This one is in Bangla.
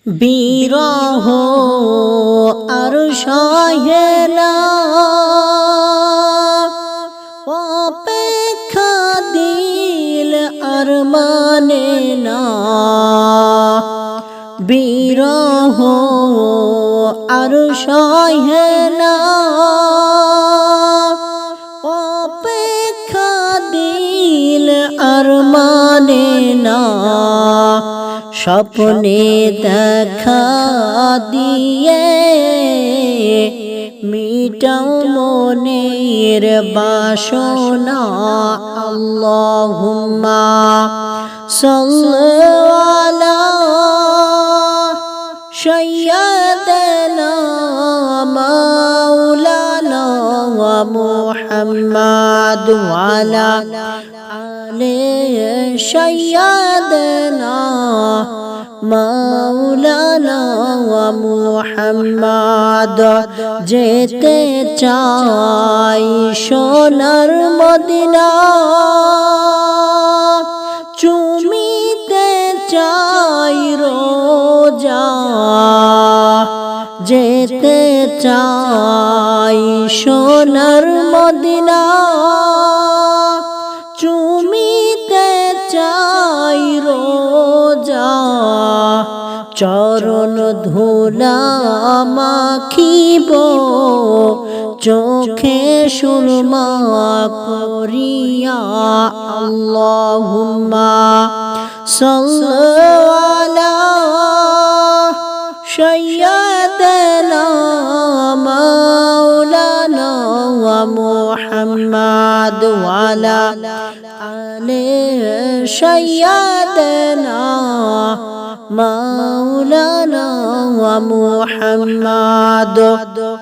বিরহ আর সহে না, অপেক্ষা দিল আর মানে না। বিরহ আর সহে না, অপেক্ষা দিল আর মানে না। স্বপ্নে দেখা দিয়ে মিটাও মনের বাসনা। আল্লাহুম্মা সাল্লি আলা সাইয়্যিদিনা মাওলানা ওয়া মুহাম্মাদ ওয়া আলা আলি সাইয়্যিদিনা মাওলানা ওয়া মুহাম্মাদ। যেতে চাই সোনার মদিনা, চুমিতে চাই রোজা। যেতে চাই সোনার মদিনা, চুমিতে চাই রোজা। চরণ ধুলা মাখিব, চোখে সুরমা করিয়া। আল্লাহুম্মা সাল্লি আলা সাইয়্যিদিনা মাওলানা ওয়া মুহাম্মাদ ওয়া আলা আলি সাইয়্যিদিনা মাওলানা ওয়া মুহাম্মাদ।